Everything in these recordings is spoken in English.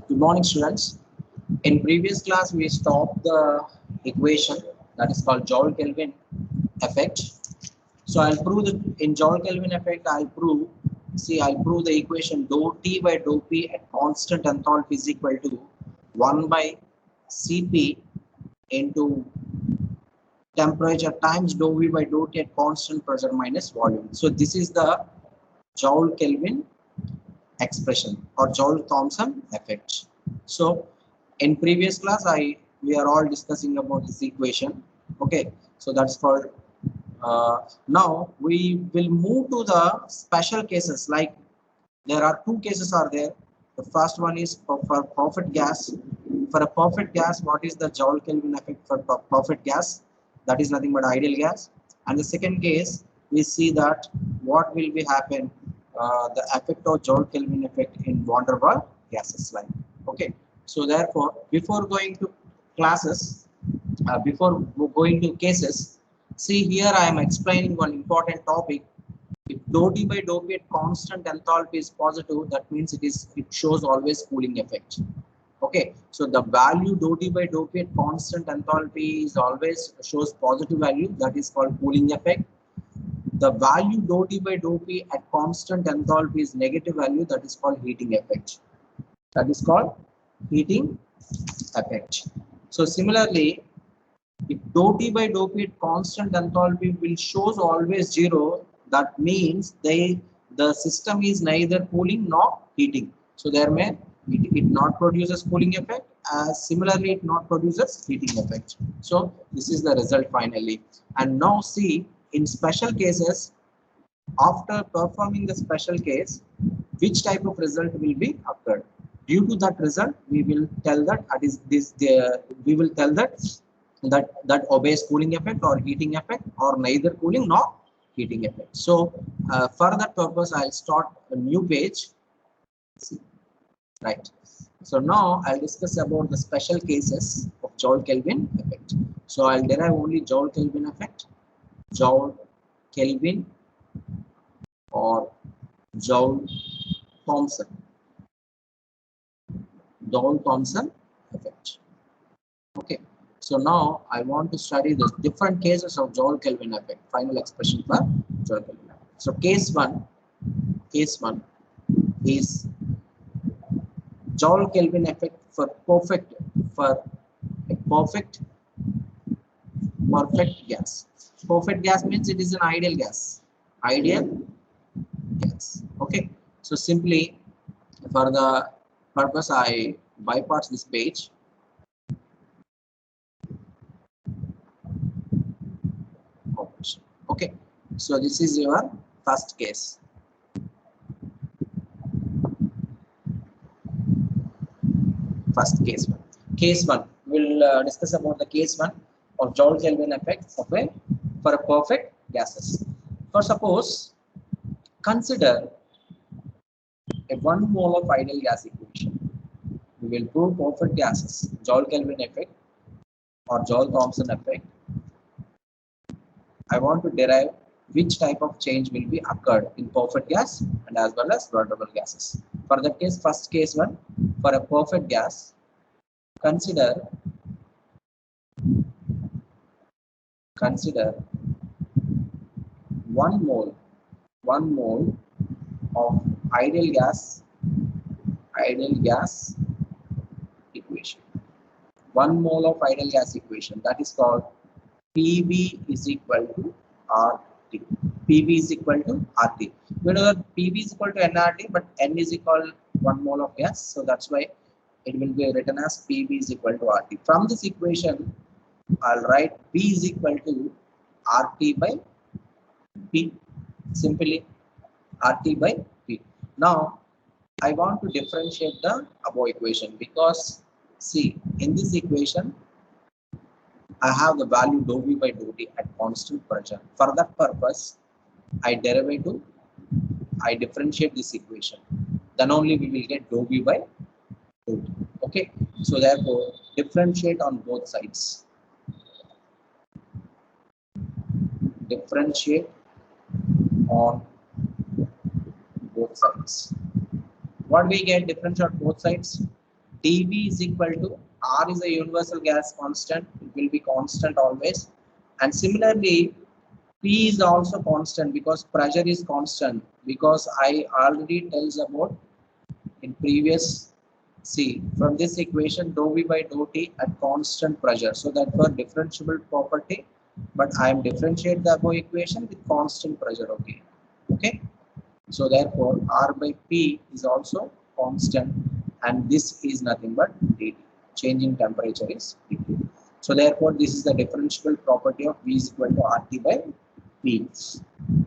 Good morning, students. In previous class, we stopped the equation that is called Joule-Kelvin effect. So I'll prove that in Joule-Kelvin effect, I'll prove the equation dou T by dou P at constant enthalpy is equal to 1 by Cp into temperature times dou V by dou T at constant pressure minus volume. So this is the Joule-Kelvin expression or Joule-Thomson effect. So in previous class, we are all discussing about this equation. Okay, so that's called. Now we will move to the special cases. Like there are two cases are there. The first one is for perfect gas. For a perfect gas, what is the Joule-Kelvin effect for perfect gas? That is nothing but ideal gas. And the second case, we see that what will be happen, the effect of Joule-Kelvin effect in van der Waals gases line. Okay, so therefore, before going to classes, before going to cases, see here I am explaining one important topic. If dou T by dou P at constant enthalpy is positive, that means it shows always cooling effect. Okay, so the value dou T by dou P at constant enthalpy is always shows positive value, that is called cooling effect. The value dou T by dou P at constant enthalpy is negative value, that is called heating effect. That is called heating effect. So similarly, if dou T by dou P at constant enthalpy will shows always 0, that means the system is neither cooling nor heating. So there may it not produces cooling effect, as similarly it not produces heating effect. So this is the result finally. And now see, in special cases, after performing the special case, which type of result will be occurred. Due to that result, we will tell that that obeys cooling effect or heating effect, or neither cooling nor heating effect. So for that purpose, I'll start a new page. Right. So now I'll discuss about the special cases of Joule-Kelvin effect. So I'll derive only Joule-Kelvin effect, Joule-Kelvin or Joule-Thomson effect. Okay. So now I want to study the different cases of Joule-Kelvin effect. Final expression for Joule-Kelvin effect. So case one is Joule-Kelvin effect for a perfect gas. Perfect gas means it is an ideal gas. Okay. So simply for the purpose, I bypass this page. Okay. So this is your first case. Case one. We'll discuss about the case one of Joule-Kelvin effect for a perfect gases. For suppose, consider a 1 mole of ideal gas equation. We will prove perfect gases, Joule-Kelvin effect or Joule-Thomson effect. I want to derive which type of change will be occurred in perfect gas and as well as van der Waals gases. For that case, first case one, for a perfect gas, consider 1 mole of ideal gas equation. 1 mole of ideal gas equation, that is called PV is equal to RT. PV is equal to RT. We know that PV is equal to nRT, but N is equal to 1 mole of gas. So that's why it will be written as PV is equal to RT. From this equation, I'll write P is equal to RT by P. Simply RT by P. Now, I want to differentiate the above equation because see, in this equation, I have the value dou V by dou T at constant pressure. For that purpose, I differentiate this equation. Then only we will get dou V by dou T. Okay. So therefore, differentiate on both sides. Differentiate on both sides. What we get differentiate both sides. dV is equal to R is a universal gas constant. It will be constant always. And similarly, P is also constant because pressure is constant. Because I already tells about in previous, see from this equation dou V by dou T at constant pressure. So that for differentiable property, but I am differentiate the above equation with constant pressure. Okay. Okay. So therefore, R by P is also constant, and this is nothing but dT. Changing temperature is dT. So therefore, this is the differentiable property of V is equal to RT by P.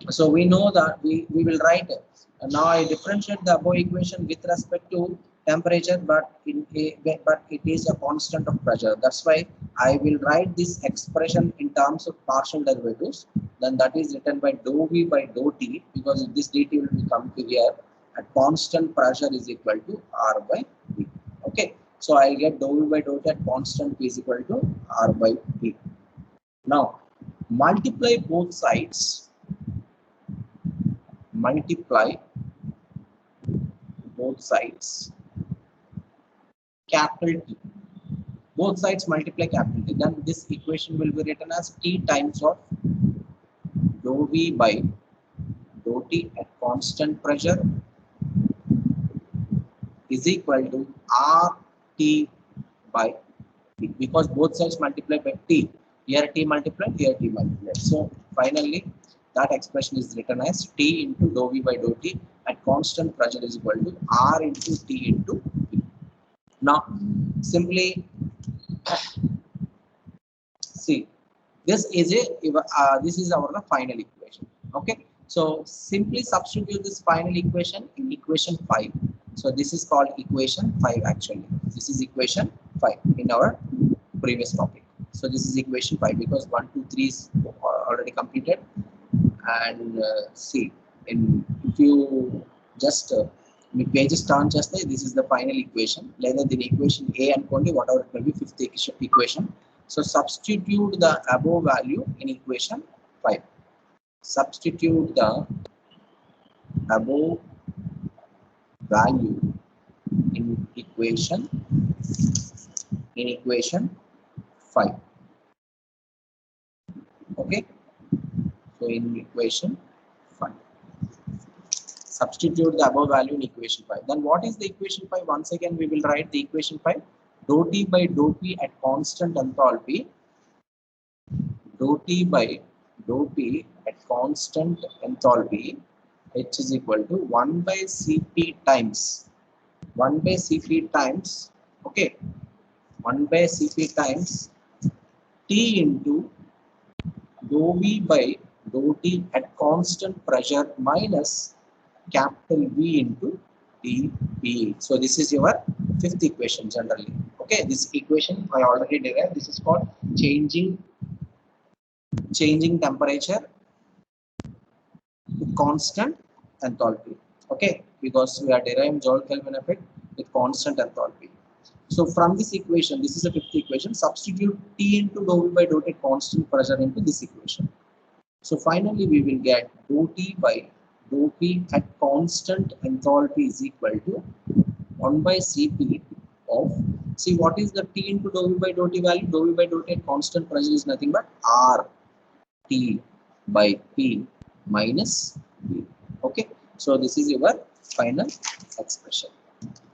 So we know that we will write it. Now I differentiate the above equation with respect to temperature, but it is a constant of pressure. That's why I will write this expression in terms of partial derivatives. Then that is written by dou V by dou T, because this dt will become here at constant pressure is equal to R by V. Okay. So I get dou V by dou T at constant P is equal to R by V. Now multiply both sides. Multiply both sides capital T. Both sides multiply capital T. Then this equation will be written as T times of dou V by dou T at constant pressure is equal to RT by T, because both sides multiply by T. Here T multiplied, here T multiplied. So finally, that expression is written as T into dou V by dou T at constant pressure is equal to R into T into P. Now, simply see, this is our final equation. Okay, so simply substitute this final equation in equation 5. So this is called equation 5 actually. This is equation 5 in our previous topic. So this is equation 5 because 1, 2, 3 is already completed. And see, if you just me pages turn చేస్తే this is the final equation. లేదా దీని equation A అనుకోండి, whatever it may be, fifth equation. So substitute the above value in equation 5. Substitute the above value in equation 5. Okay. So in equation 5. Substitute the above value in equation 5. Then what is the equation 5? Once again, we will write the equation 5. Dou T by dou P at constant enthalpy. Dou T by dou P at constant enthalpy. H is equal to 1 by Cp times. 1 by Cp times. Okay. 1 by Cp times T into dou V by dou T at constant pressure minus capital V into dP. So this is your fifth equation generally. Okay, this equation I already derived. This is called changing temperature with constant enthalpy. Okay, because we are deriving Joule-Kelvin effect with constant enthalpy. So from this equation, this is the fifth equation. Substitute T into dou V by dou T constant pressure into this equation. So finally, we will get dou T by dou P at constant enthalpy is equal to 1 by Cp of, see what is the T into dou V by dou T value? Dou V by dou T at constant pressure is nothing but R T by P minus V. Okay, so this is your final expression.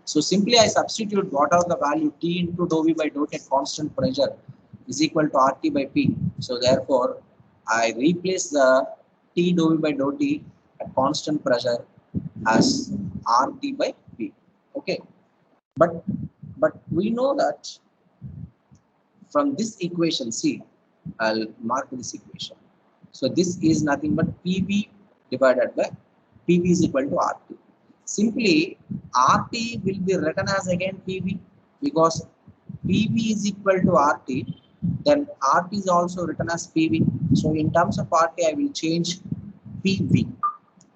So simply I substitute what are the value T into dou V by dou T at constant pressure is equal to RT by P. So therefore, I replace the T dou V by dou T at constant pressure as RT by P. Okay, but we know that from this equation, see, I'll mark this equation. So this is nothing but PV divided by PV is equal to RT. Simply RT will be written as again PV, because PV is equal to RT, then RT is also written as PV. So in terms of RT, I will change PV.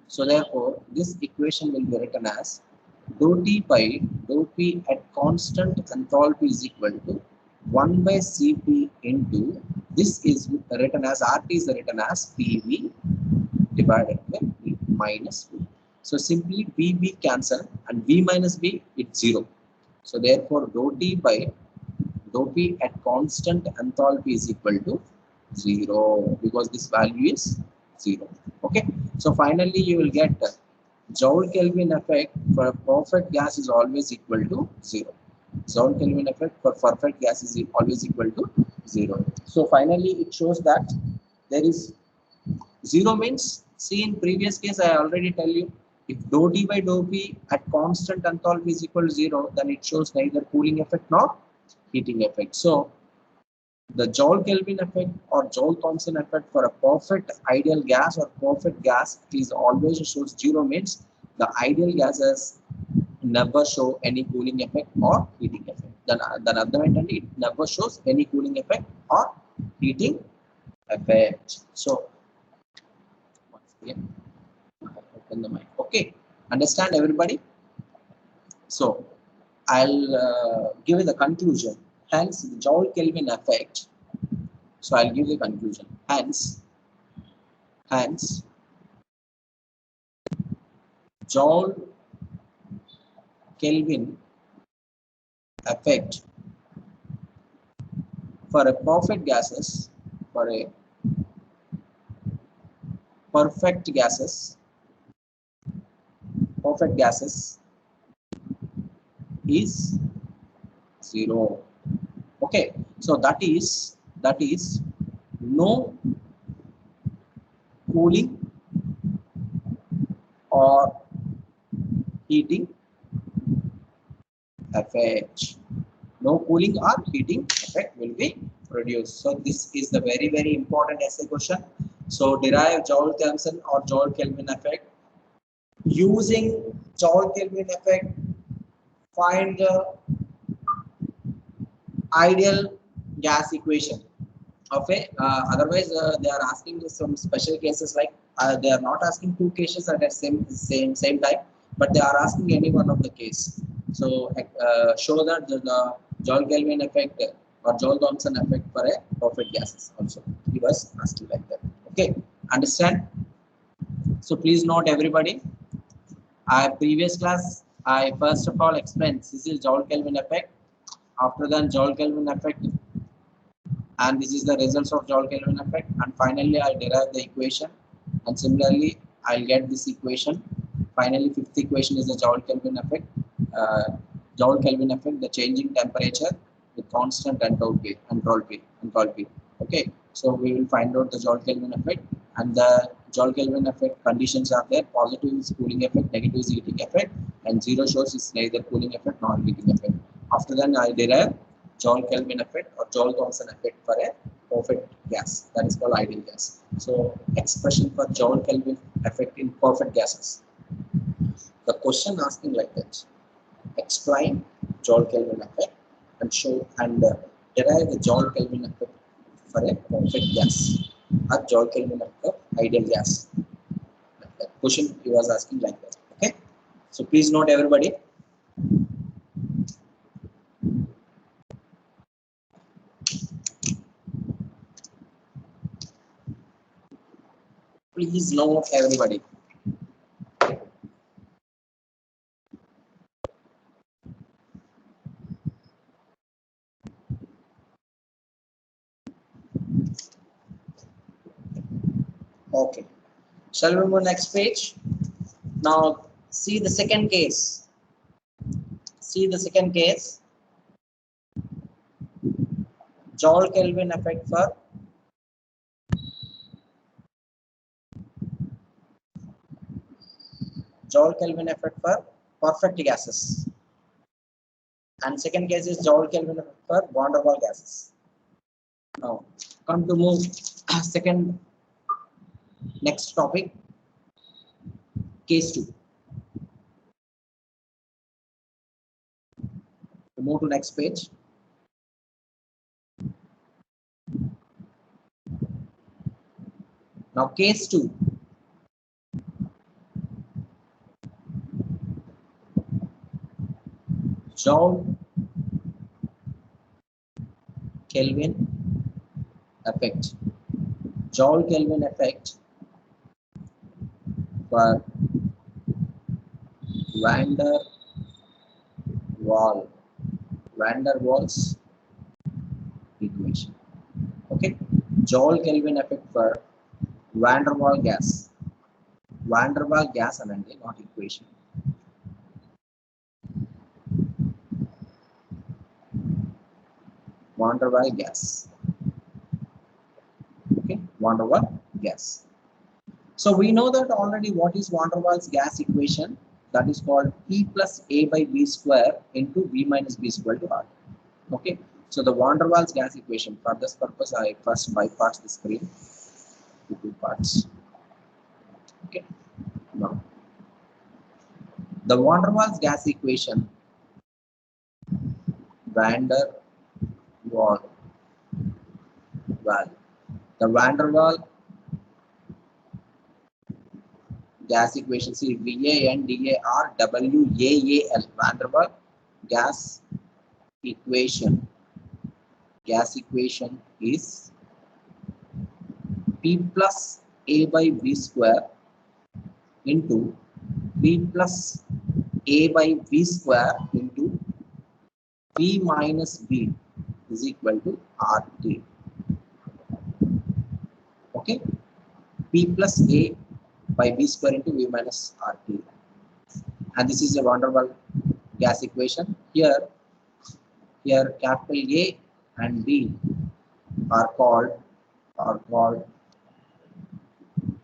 So therefore, this equation will be written as dou T by dou P at constant enthalpy is equal to 1 by Cp into, this is written as RT is written as PV divided by P minus V. So simply V cancel and V minus B, it's 0. So therefore dou T by dou P at constant enthalpy is equal to 0 because this value is 0. Okay. So finally you will get Joule Kelvin effect for a perfect gas is always equal to 0. Joule Kelvin effect for perfect gas is always equal to 0. So finally it shows that there is 0 means, see in previous case I already tell you, if dou T by dou P at constant enthalpy is equal to 0, then it shows neither cooling effect nor heating effect. So the Joule Kelvin effect or Joule Thomson effect for a perfect ideal gas or perfect gas is always shows 0 means the ideal gases never show any cooling effect or heating effect. Then other it never shows any cooling effect or heating effect. So once again, open the mic. Okay, understand everybody? So I'll give you the conclusion. Hence, the Joule Kelvin effect. So I'll give the conclusion. Hence, Joule Kelvin effect for a perfect gases, for a perfect gases is 0. Okay, so that is no cooling or heating effect. No cooling or heating effect will be produced. So this is the very important essay question. So derive Joule Thomson or Joule Kelvin effect. Using Joule Kelvin effect, find the ideal gas equation. Okay. Otherwise, they are asking some special cases like they are not asking two cases at the same time, but they are asking any one of the case. So show that the Joule Kelvin effect or Joule Thomson effect for a perfect gases also. He was asking like that. Okay, understand? So please note everybody. Previous class, I first of all explained this is Joule Kelvin effect. After that, Joule Kelvin effect, and this is the results of Joule Kelvin effect, and finally I'll derive the equation, and similarly I'll get this equation. Finally, fifth equation is the Joule Kelvin effect. The changing temperature with constant enthalpy. Okay, so we will find out the Joule Kelvin effect, and the Joule Kelvin effect conditions are there. Positive is cooling effect, negative is heating effect, and 0 shows is neither cooling effect nor heating effect. After that, I derive Joule Kelvin effect or Joule Thomson effect for a perfect gas, that is called ideal gas. So expression for Joule Kelvin effect in perfect gases. The question asking like that: explain Joule Kelvin effect and show and derive the Joule Kelvin effect for a perfect gas or Joule Kelvin effect of ideal gas. Like that question he was asking like that. Okay, so please note everybody. Please note everybody. Okay, shall we move next page? Now see the second case. Joule Kelvin effect for perfect gases, and second case is Joule Kelvin effect for van der Waals gases. Now come to move second next topic, case 2. To move to next page. Now case 2. Joule Kelvin effect. Joule Kelvin effect for van der Waal, van der Waals equation. Okay, Joule Kelvin effect for van der Waal gas. Van der Waal gas anandi, not equation. Van der Waal gas. Okay, van der Waal gas. So we know that already what is van der Waals gas equation. That is called P plus A by B square into V minus B square to R. Okay, so the van der Waals gas equation, for this purpose I first bypass the screen to two parts. Okay, now the van der Waals gas equation, van der Waal, the van der Waal gas equation, see VAN DAR WAAL, van der Waal gas equation is P plus A by B square into P plus A by B square into V minus B is equal to RT. Okay, P plus A by B square into V minus RT, and this is a van der Waal gas equation. Here capital A and B are called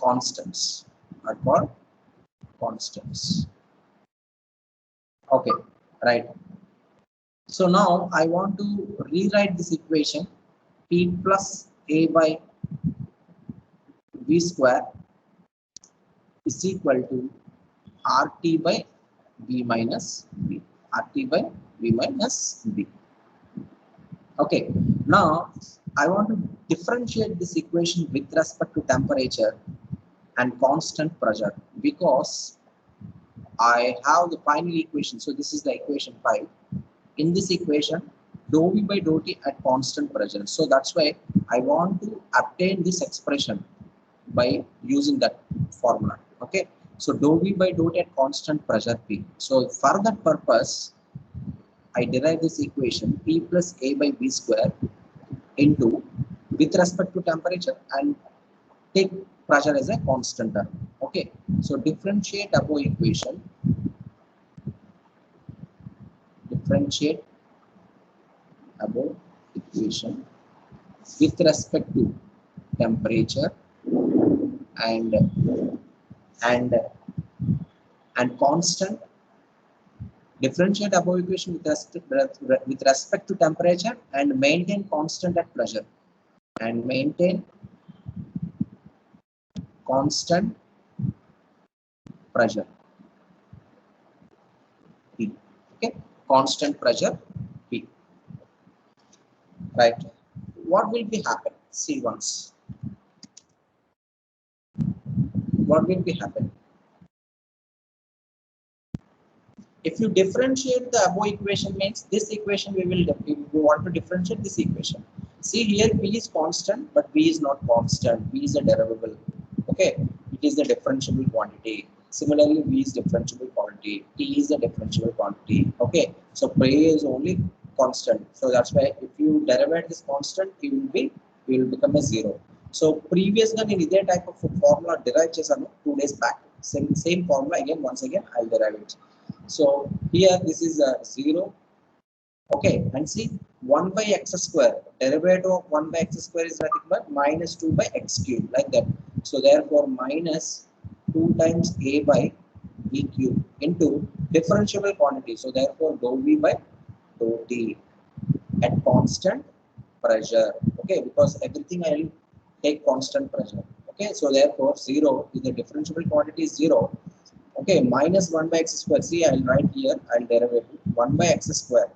constants. Okay, right. So now I want to rewrite this equation. P plus A by V square is equal to RT by V minus B. RT by V minus B. Okay, now I want to differentiate this equation with respect to temperature and constant pressure, because I have the final equation. So this is the equation 5. In this equation, dou V by dou T at constant pressure. So that's why I want to obtain this expression by using that formula. Okay, so dou V by dou T at constant pressure P. So for that purpose, I derive this equation P plus A by B square into, with respect to temperature, and take pressure as a constant term. Okay, so differentiate above equation. With respect to temperature and constant. Differentiate above equation with respect to temperature and maintain constant at pressure, and maintain constant pressure P. Okay, constant pressure P. Right. What will be happen? See once. What will be happen? If you differentiate the above equation, means this equation we want to differentiate this equation. See here, P is constant, but P is not constant. P is a derivable. Okay, it is the differentiable quantity. Similarly, V is differentiable quantity. T is the differentiable quantity. Okay, so P is only constant. So that's why if you derive this constant, it will become a 0. So previous in this type of formula derived chesanu 2 days back. Same formula again. Once again, I'll derive it. So here this is a 0. Okay, and see 1 by x square. Derivative of 1 by x square is nothing but minus 2 by x cube, like that. So therefore minus 2 times a by b cube into differentiable quantity. So therefore dou v by dou t at constant pressure. Okay, because everything I will take constant pressure. Okay, so therefore 0 is the differentiable quantity is 0. Okay, minus 1 by x square. See, I'll write here, I'll derive 1 by x square.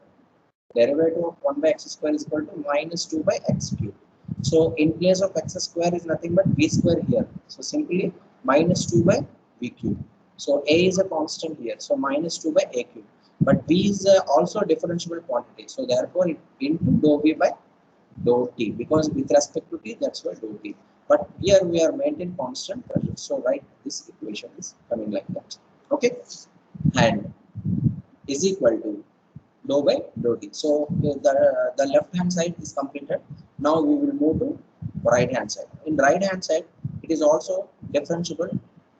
Derivative of 1 by x square is equal to minus 2 by x cube. So in place of x square is nothing but v square here. So simply minus 2 by v cube. So a is a constant here. So minus 2 by a cube. But v is also a differentiable quantity. So therefore it into dou v by dou t. Because with respect to t, that's why dou t. But here we are maintaining constant pressure. So right, this equation is coming like that. Okay. and is equal to dou by dou t. So the left hand side is completed. Now we will move to right hand side. In right hand side, it is also differentiable,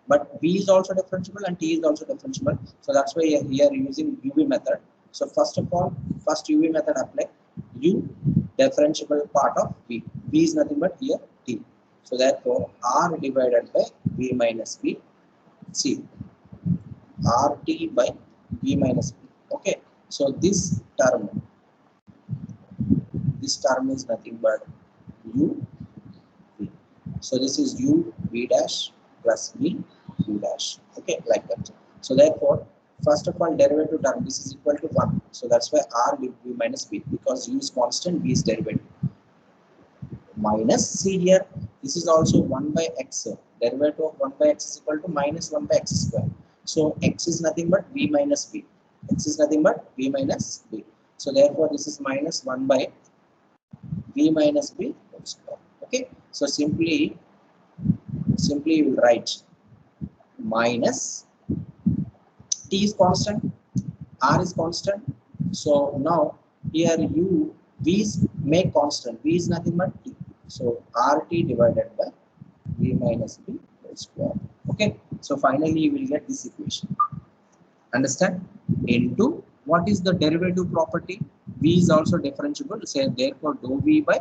but b is also differentiable and t is also differentiable. So that's why here using UV method. So first of all, first UV method apply. U differentiable part of b. B is nothing but here t. So therefore r divided by b minus b. C RT by B minus B. Okay, so this term is nothing but U V. So this is U V dash plus V U dash. Okay, like that. So therefore, first of all, derivative term, this is equal to 1. So that's why R will be minus B, because U is constant, B is derivative. Minus C here, this is also 1 by x. Derivative of 1 by x is equal to minus 1 by x square. So x is nothing but b minus b. X is nothing but b minus b. So therefore this is minus 1 by b minus b whole square. Okay. So simply you will write minus t is constant, r is constant. So now here u v is make constant. V is nothing but t. So rt divided by b minus b whole square. Okay. So finally you will get this equation. Understand? Into what is the derivative property? V is also differentiable. Say therefore dou v by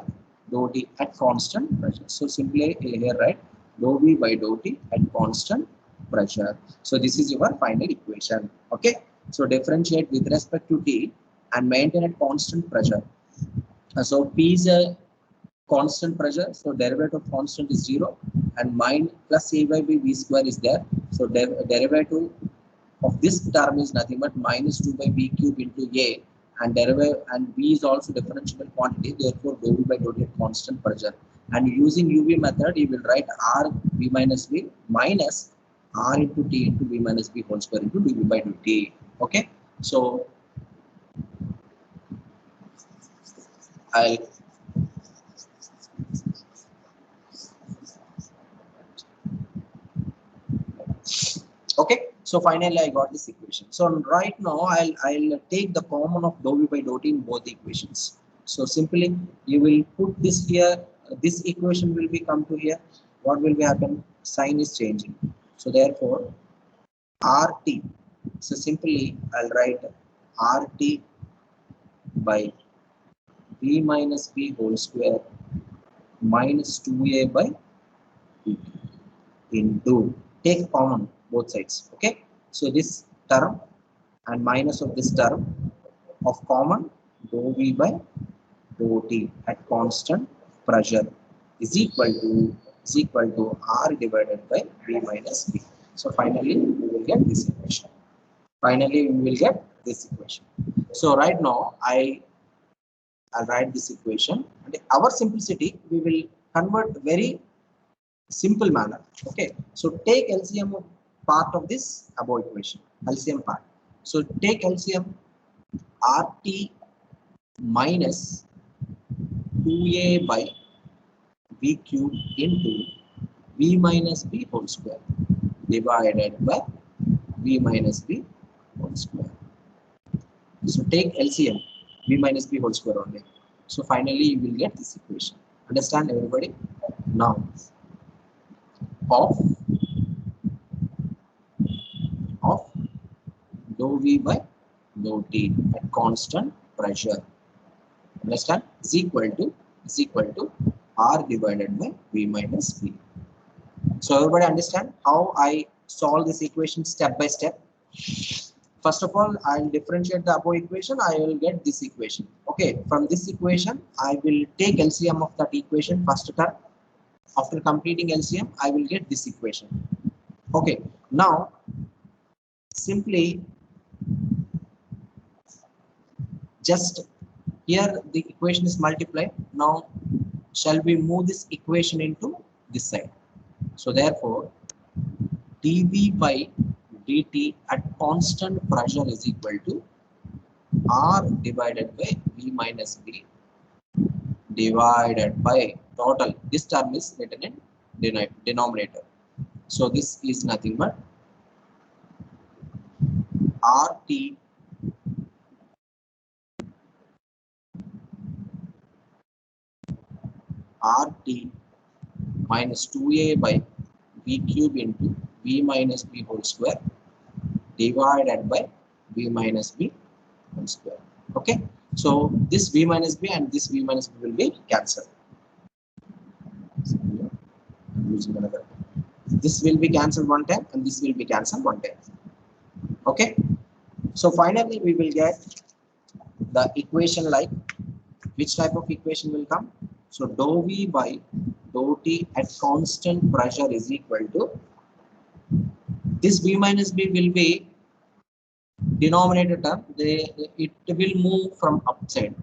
dou t at constant pressure. So simply here write dou v by dou t at constant pressure. So this is your final equation. Okay. So differentiate with respect to t and maintain at constant pressure. So P is a constant pressure. So derivative of constant is 0 and mine plus A by B V square is there. So derivative of this term is nothing but minus 2 by B cube into A, and derivative and B is also differentiable quantity. Therefore dou V by dou t at constant pressure. And using UV method, you will write R V minus B minus R into T into V minus B whole square into dV by dt. Okay. So I'll okay. So finally I got this equation. So right now I'll take the common of dou v by dou t in both equations. So simply you will put this here. This equation will be come to here. What will be happen? Sign is changing. So therefore RT. So simply I'll write RT by B minus B whole square minus 2A by B into, take common both sides. Okay. So this term and minus of this term of common dou V by dou T at constant pressure is equal to R divided by B minus B. So finally we will get this equation. So right now I'll write this equation, and our simplicity we will convert very simple manner. Okay. So take LCM of part of this above equation. LCM part. So take LCM RT minus 2A by B cube into V minus B whole square divided by V minus B whole square. So take LCM B minus B whole square only. So finally you will get this equation. Understand everybody? Now of dou V by dou T at constant pressure. Understand? Is equal to R divided by V minus B. So everybody understand how I solve this equation step by step? First of all, I'll differentiate the above equation. I will get this equation. Okay. From this equation, I will take LCM of that equation first term. After completing LCM, I will get this equation. Okay. Now, simply just here the equation is multiplied. Now, shall we move this equation into this side? So therefore, dV by dt at constant pressure is equal to R divided by V minus B divided by total. This term is written in denominator. So this is nothing but RT minus 2a by v cube into v minus b whole square divided by v minus b whole square. Okay, so this v minus b and this v minus b will be cancelled. Using another. This will be cancelled one time and this will be cancelled one time. Okay, so finally we will get the equation like which type of equation will come. So dou v by dou t at constant pressure is equal to this v minus b will be denominator term. It will move from upside.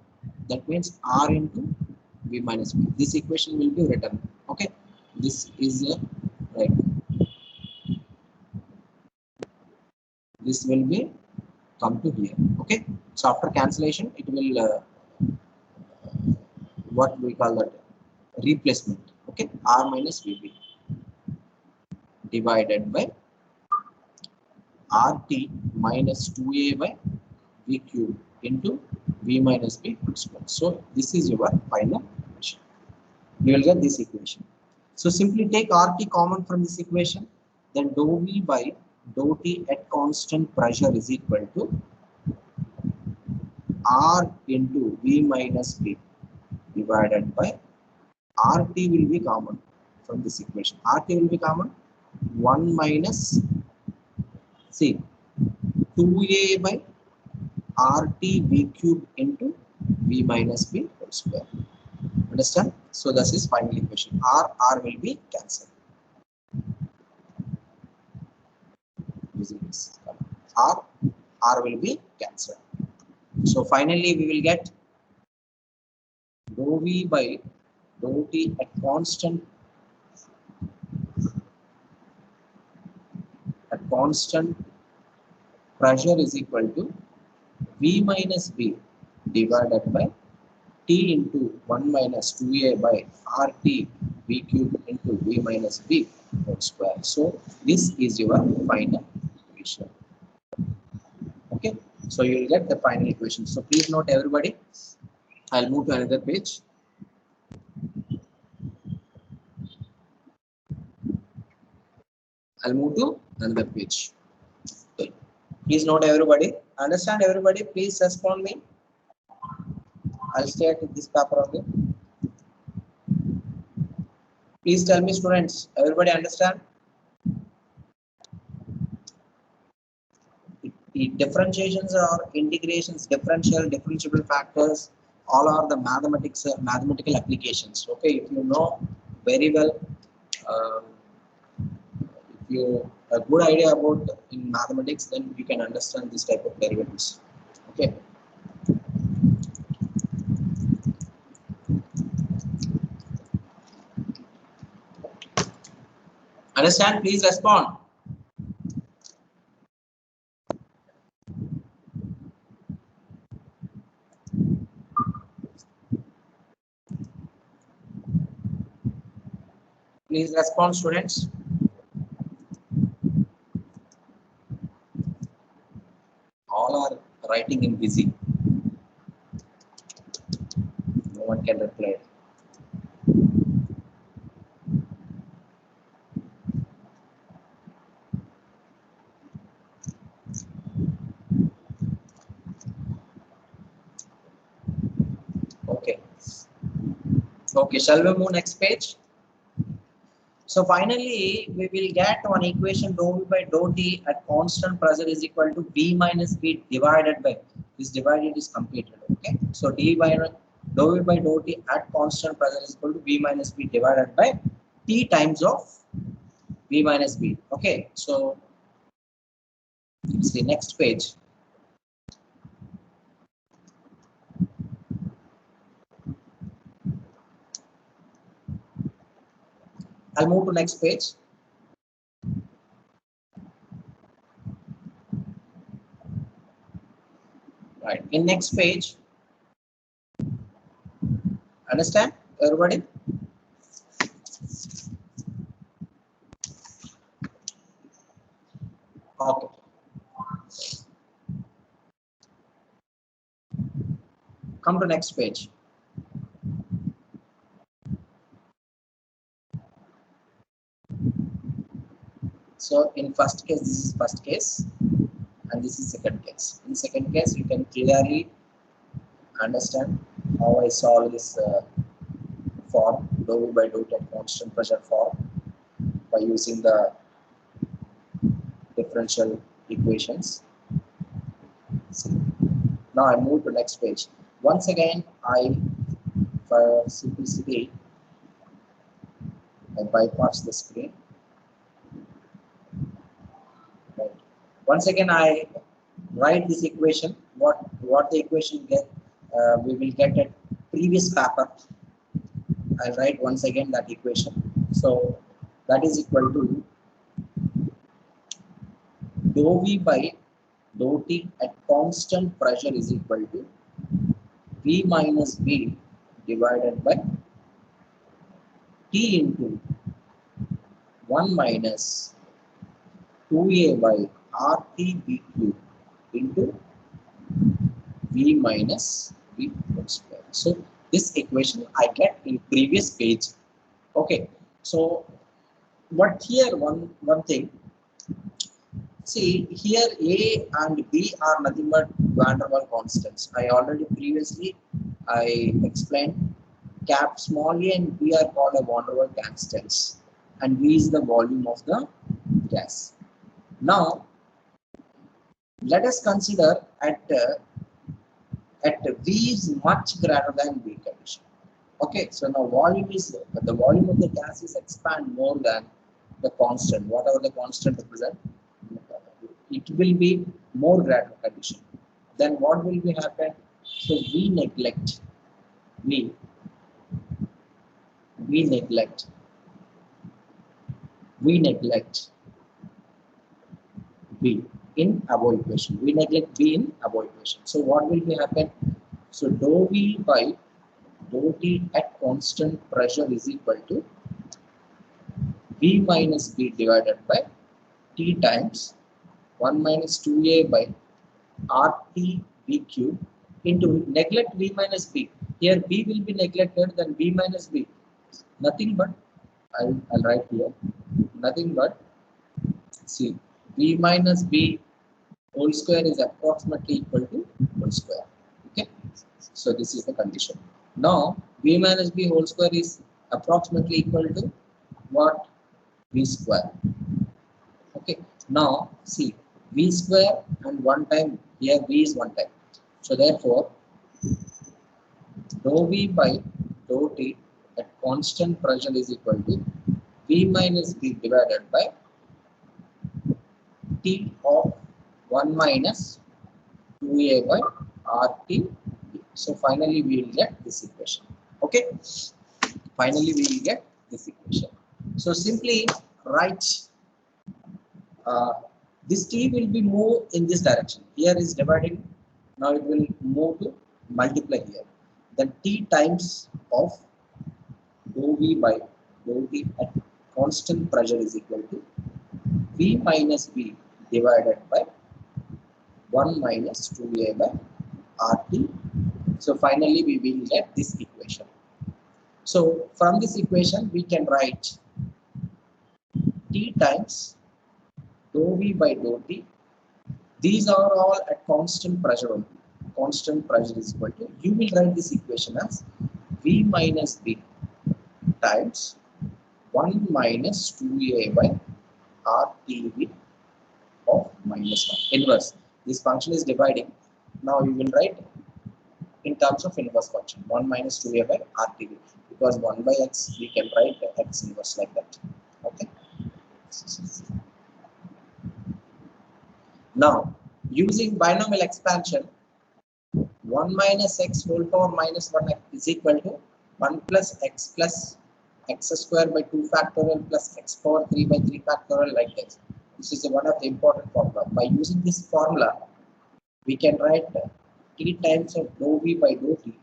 That means r into v minus b. This equation will be written. Okay, this is right. This will be come to here. Okay, so after cancellation it will what we call that replacement. Okay, r minus vb divided by RT minus 2a by v cube into v minus b whole square. So this is your final equation. You will get this equation. So simply take RT common from this equation. Then dou v by dou t at constant pressure is equal to R into v minus b divided by RT will be common from this equation. RT will be common 1 minus C 2a by RT v cube into v minus b whole square. Understand? So this is final equation. R will be cancelled. Using this R will be cancelled. So finally we will get dou v by dou t at constant pressure is equal to v minus b divided by t into 1 minus 2a by RT v cube into v minus b whole square. So this is your final equation. Okay, so you will get the final equation. So please note everybody. I'll move to another page. I'll move to another page. Please note everybody. Understand everybody. Please respond me. I'll stay at this paper only. Please tell me, students. Everybody understand? The differentiations or integrations, differentiable factors, all are the mathematical applications. Okay, if you know very well, if you have a good idea about in mathematics, then you can understand this type of derivatives. Okay. Understand? Please respond. Please respond, students. All are writing in busy. No one can reply. Okay. Okay, shall we move next page? So finally, we will get one equation dou v by dou t at constant pressure is equal to v minus b divided by, this divided is completed. Okay, so dou v by dou t at constant pressure is equal to v minus b divided by t times of v minus b. Okay, so it's the next page. I'll move to next page. Right, in next page, understand everybody? Okay. Come to next page. So in first case, this is first case, and this is second case. In second case, you can clearly understand how I solve this form, dou by dou at constant pressure form, by using the differential equations. See. Now I move to next page. Once again, for simplicity, I bypass the screen. Right. Once again, I write this equation. What the equation get? We will get at previous paper. I'll write once again that equation. So that is equal to dou V by dou T at constant pressure is equal to V minus V divided by T into 1 minus 2A by RT B cube into V minus V whole square. So this equation I get in previous page. Okay. So but here one thing. See here A and B are nothing but van der Waals constants. I already previously I explained cap small a and B are called a van der Waals constants, and V is the volume of the gas. Now let us consider at V is much greater than V condition. Okay, so now the volume of the gas is expand more than the constant, whatever the constant represent, it will be more greater condition. Then what will be happen? So we neglect V in above equation. We neglect V in above equation. So what will be happen? So dou V by dou T at constant pressure is equal to V minus B divided by T times 1 minus 2A by RT B cube into neglect V minus B. Here B will be neglected, then V minus B. Nothing but, I'll write here, nothing but, see, V minus B whole square is approximately equal to whole square. Okay, so this is the condition. Now V minus B whole square is approximately equal to what? V square. Okay, now see V square and one time, here V is one time. So therefore dou V by dou T at constant pressure is equal to V minus B divided by T of 1 minus 2A by RT. So finally we will get this equation. Okay, finally we will get this equation. So simply write this T will be moved in this direction. Here is dividing. Now it will move to multiply here. Then T times of dou V by dou T at constant pressure is equal to V minus B divided by 1 minus 2A by RT. So finally we will get this equation. So from this equation we can write T times dou V by dou T. These are all at constant pressure only. Constant pressure is equal to, you will write this equation as V minus B times 1 minus 2A by RTV of minus 1. Inverse. This function is dividing. Now you will write in terms of inverse function 1 minus 2A by RTV, because 1 by x we can write x inverse like that. Okay. Now using binomial expansion, 1 minus x whole power minus 1 is equal to 1 plus x square by 2 factorial plus x power 3 by 3 factorial, like this. This is one of the important formula. By using this formula, we can write T times of dou V by dou T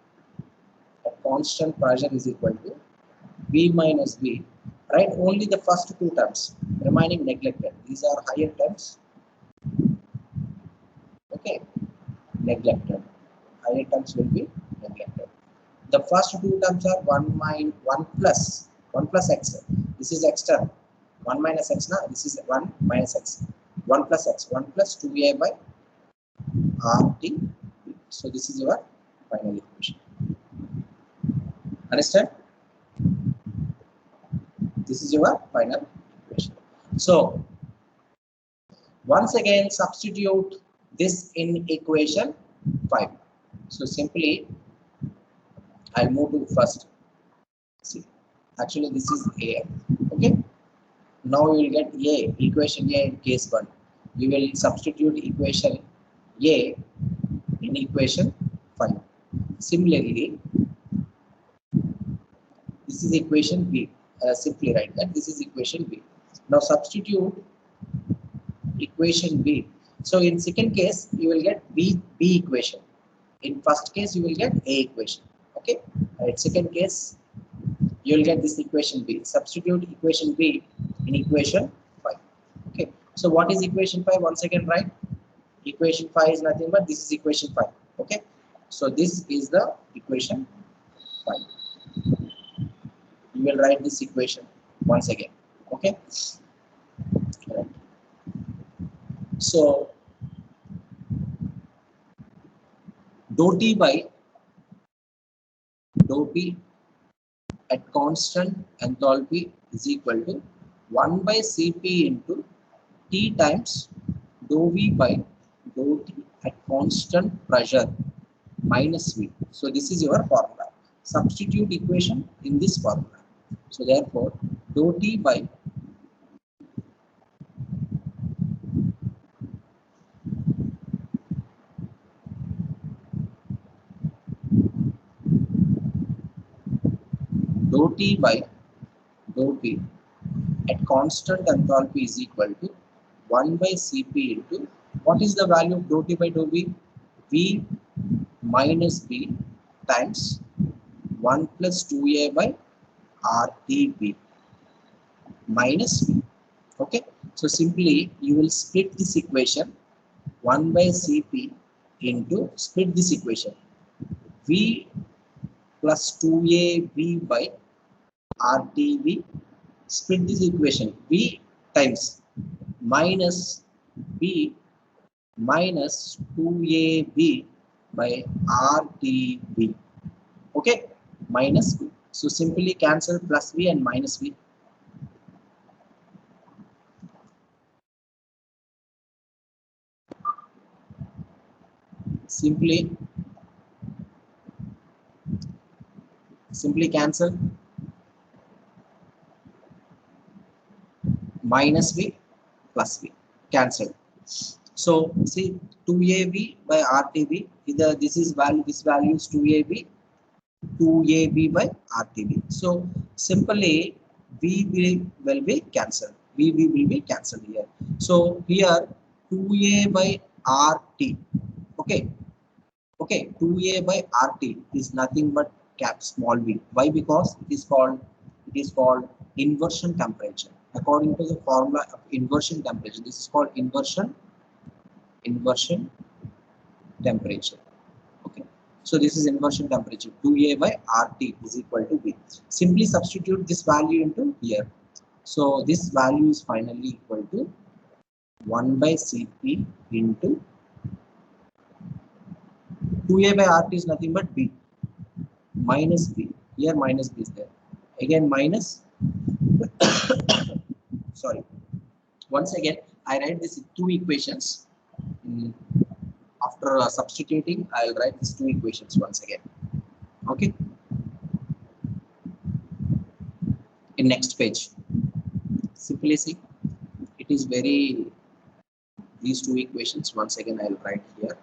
at constant pressure is equal to V minus B. Write only the first two terms, remaining neglected. These are higher terms. Okay, neglected. Higher terms will be neglected. The first two terms are 1 plus x. This is x term. 1 minus x now. This is 1 minus x. 1 plus x. 1 plus 2a by RT. So this is your final equation. Understand? This is your final equation. So once again substitute this in equation 5. So simply I'll move to first. See, actually this is A. Okay. Now you will get A, equation A in case 1. You will substitute equation A in equation 5. Similarly, this is equation B. Simply write that this is equation B. Now substitute equation B. So in second case, you will get B equation. In first case, you will get A equation. Okay. In second case, you will get this equation B. Substitute equation B in equation 5. Okay. So what is equation 5? Once again, write. Equation 5 is nothing but this is equation 5. Okay. So this is the equation 5. You will write this equation once again. Okay. Right. So dou T by dou P at constant enthalpy is equal to 1 by Cp into T times dou V by dou T at constant pressure minus V. So this is your formula. Substitute equation in this formula. So therefore dou T by dou T by dou P at constant enthalpy is equal to 1 by Cp into what is the value of dou T by dou V? V minus B times 1 plus 2a by RTB minus V. Okay. So simply you will split this equation 1 by Cp into split this equation V plus 2ab by RTB. Split this equation V times minus B minus 2ab by RTB. Okay, minus B. So simply cancel plus V and minus V. Simply cancel minus V plus V. Cancel. So see 2ab by RTB. Either this is value, this value is 2ab by RTB. So simply V will be cancelled. VB will be cancelled here. So here 2a by RT. Okay. Okay. 2a by RT is nothing but cap small v. Why? Because it is called inversion temperature. According to the formula of inversion temperature, this is called inversion temperature. Okay. So this is inversion temperature. 2a by RT is equal to V. Simply substitute this value into here. So this value is finally equal to 1 by Cp into 2a by RT is nothing but B minus B. Here minus B is there. Again minus. Sorry. Once again, I write these two equations. After substituting, I will write these two equations once again. Okay. In next page, simply see, it is very, these two equations once again I will write here.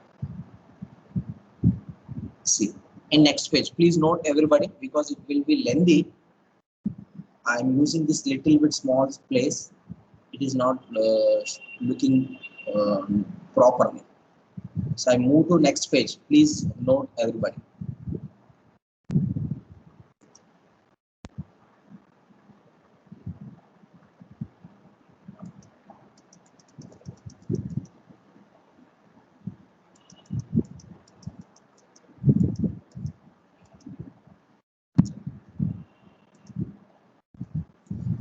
See, in next page, please note everybody, because it will be lengthy. I am using this little bit small place. It is not looking properly. So I move to next page. Please note everybody.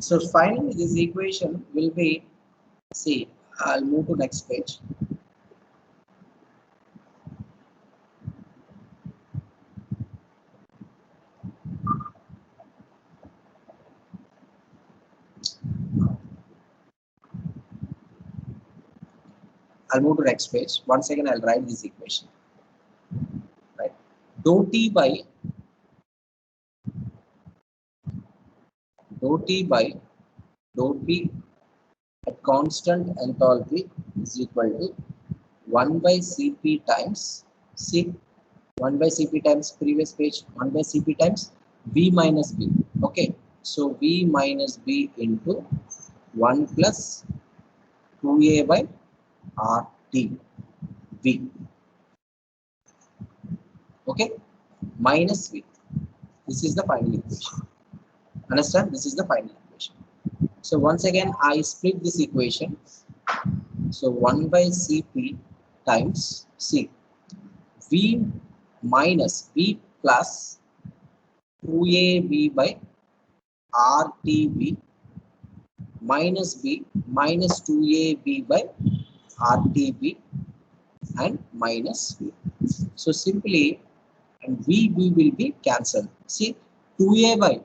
So finally, this equation will be, see, I'll move to next page. I'll move to next page. Once again, I'll write this equation. Right. Dou T by dou P at constant enthalpy is equal to 1 by Cp times C, 1 by Cp times previous page, 1 by Cp times V minus B. Okay, so V minus B into 1 plus 2A by RT V. Okay, minus V. This is the final equation. Understand? This is the final equation. So once again, I split this equation. So 1 by Cp times C. V minus V plus 2AB by RTB minus B minus 2AB by RTB and minus V. So simply, and V will be cancelled. See, 2AB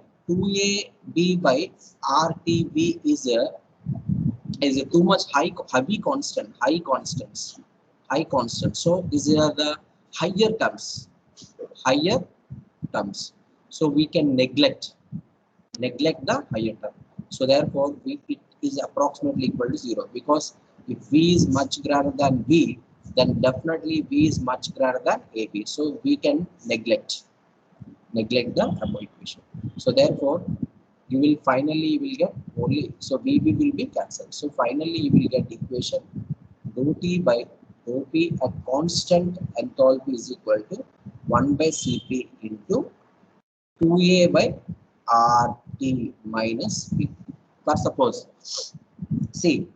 by RTB is a too much high constant. So these are the higher terms. So we can neglect the higher term. So therefore, it is approximately equal to 0, because if V is much greater than B, then definitely V is much greater than AB. So we can neglect the above equation. So therefore, you will get only, so VB will be cancelled. So finally, you will get equation dou T by dou P at constant enthalpy is equal to 1 by Cp into 2A by RT minus P. But suppose, see,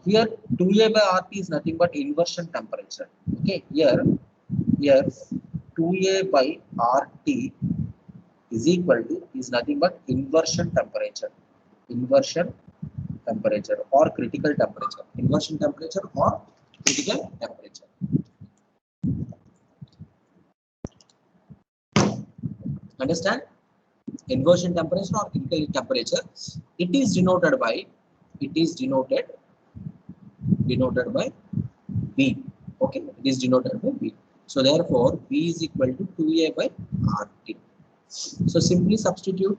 here 2A by RT is nothing but inversion temperature. Okay, here 2A by RT is equal to is nothing but inversion temperature or critical temperature. Inversion temperature or critical temperature. Understand? Inversion temperature or critical temperature. It is denoted by B. Okay, it is denoted by B. So therefore, B is equal to 2A by RT. So simply substitute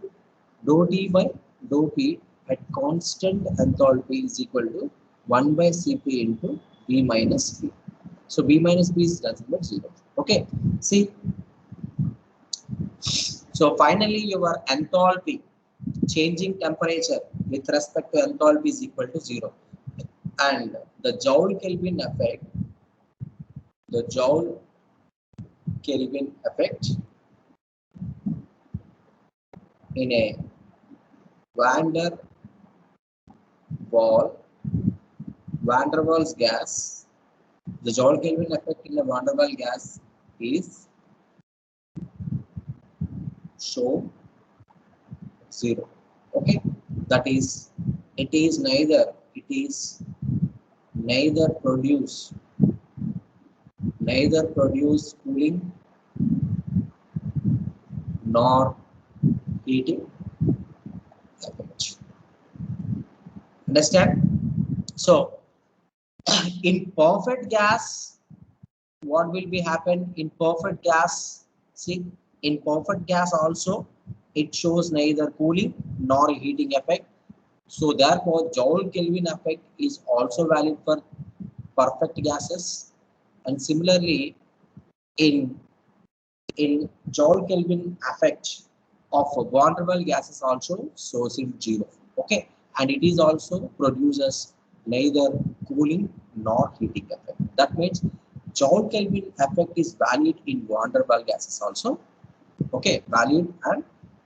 dou T by dou P at constant enthalpy is equal to 1 by Cp into B minus P. So B minus B is nothing but 0. Okay. See. So finally, your enthalpy, changing temperature with respect to enthalpy is equal to 0. And the Joule Kelvin effect, in a van der Waals gas, the Joule Kelvin effect in a van der Waals gas is shown 0. Okay, that is, it is neither produce cooling nor heating effect. Understand? So in perfect gas, what will be happen in perfect gas? See, in perfect gas also it shows neither cooling nor heating effect. So therefore, Joule Kelvin effect is also valid for perfect gases. And similarly, in Joule Kelvin effect of van der Waals gases also shows in 0. Okay, and it is also produces neither cooling nor heating effect. That means Joule Kelvin effect is valid in van der Waals gases also. Okay, valid and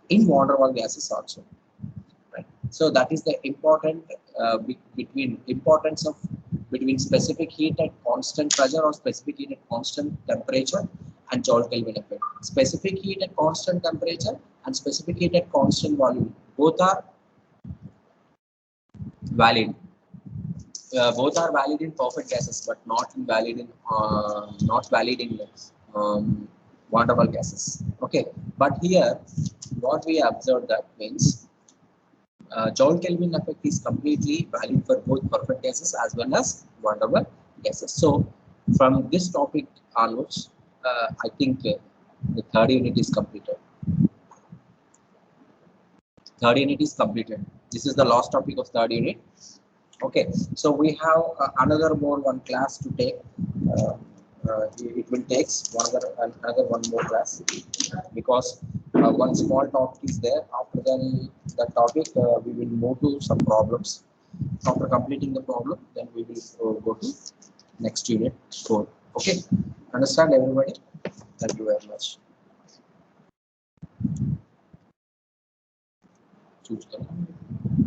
in van der Waals gases also. Right. So that is the important between specific heat at constant pressure or specific heat at constant temperature and Joule Kelvin effect. Specific heat at constant temperature and specific heat at constant volume, both are valid. Both are valid in perfect gases, but not valid in um, van der Waals gases. Okay, but here what we observed that means Joule Kelvin effect is completely valid for both perfect gases as well as van der Waals gases. So from this topic onwards, I think the third unit is completed. Third unit is completed. This is the last topic of third unit. Okay, so we have another more one class to take. Uh, it will take another one more class because one small topic is there. After then the topic, we will move to some problems. After completing the problem, then we will go to next unit 4. Okay, understand everybody? Thank you very much. Choose the